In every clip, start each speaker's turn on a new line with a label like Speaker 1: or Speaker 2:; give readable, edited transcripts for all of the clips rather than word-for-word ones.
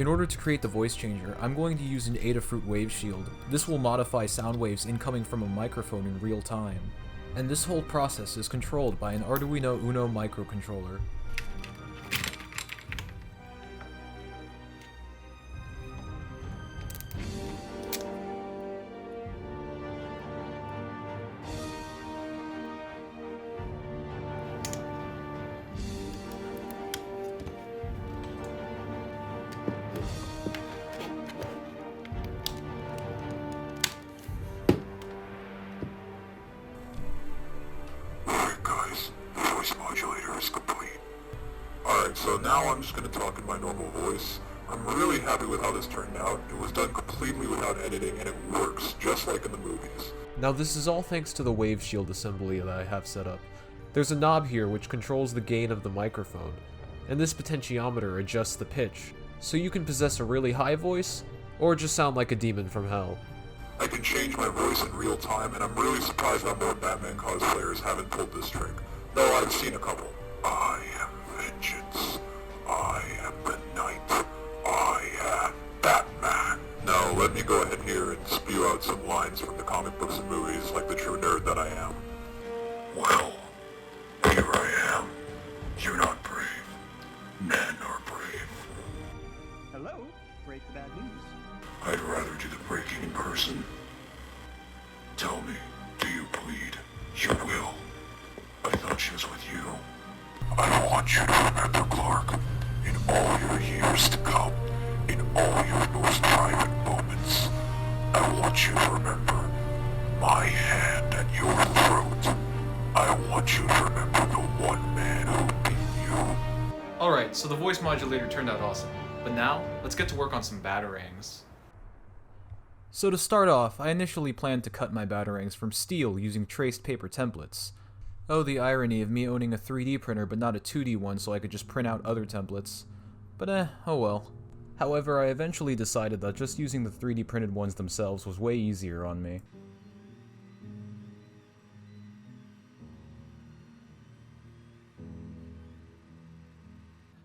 Speaker 1: In order to create the voice changer, I'm going to use an Adafruit wave shield. This will modify sound waves incoming from a microphone in real time. And this whole process is controlled by an Arduino Uno microcontroller.
Speaker 2: So now I'm just going to talk in my normal voice. I'm really happy with how this turned out. It was done completely without editing and it works, just like in the movies.
Speaker 1: Now this is all thanks to the wave shield assembly that I have set up. There's a knob here which controls the gain of the microphone, and this potentiometer adjusts the pitch, so you can possess a really high voice, or just sound like a demon from hell.
Speaker 2: I can change my voice in real time, and I'm really surprised that more Batman cosplayers haven't pulled this trick, though I've seen a couple. I am vengeance. I am the night. I am Batman. Now let me go ahead here and spew out some lines from the comic books and movies like the true nerd that I am. Well, here I am. You're not brave. Men are brave.
Speaker 3: Hello? Break the bad news.
Speaker 2: I'd rather do the breaking in person. Tell me, do you bleed? You will. I thought she was with you. I want you to remember, Clark, in all your years to come, in all your most private moments, I want you to remember my hand at your throat. I want you to remember the one man who beat you.
Speaker 1: Alright, so the voice modulator turned out awesome, but now, let's get to work on some Batarangs. So to start off, I initially planned to cut my Batarangs from steel using traced paper templates. Oh, the irony of me owning a 3D printer but not a 2D one so I could just print out other templates. But oh well. However, I eventually decided that just using the 3D printed ones themselves was way easier on me.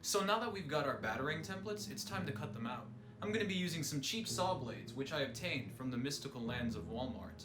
Speaker 1: So now that we've got our Batarang templates, it's time to cut them out. I'm going to be using some cheap saw blades, which I obtained from the mystical lands of Walmart.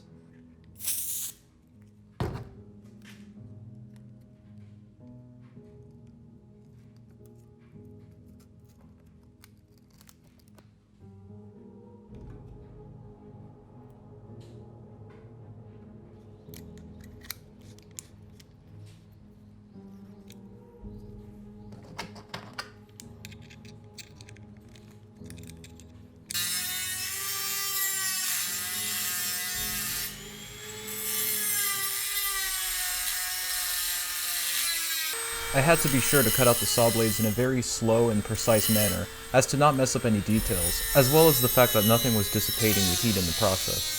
Speaker 1: I had to be sure to cut out the saw blades in a very slow and precise manner, as to not mess up any details, as well as the fact that nothing was dissipating the heat in the process.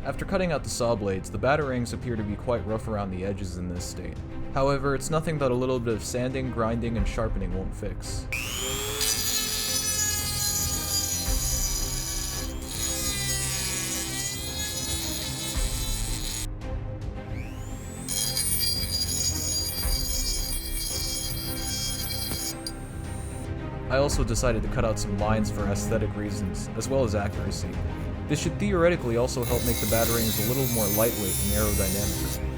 Speaker 1: After cutting out the saw blades, the Batarangs appear to be quite rough around the edges in this state. However, it's nothing that a little bit of sanding, grinding, and sharpening won't fix. I also decided to cut out some lines for aesthetic reasons, as well as accuracy. This should theoretically also help make the Batarangs a little more lightweight and aerodynamic.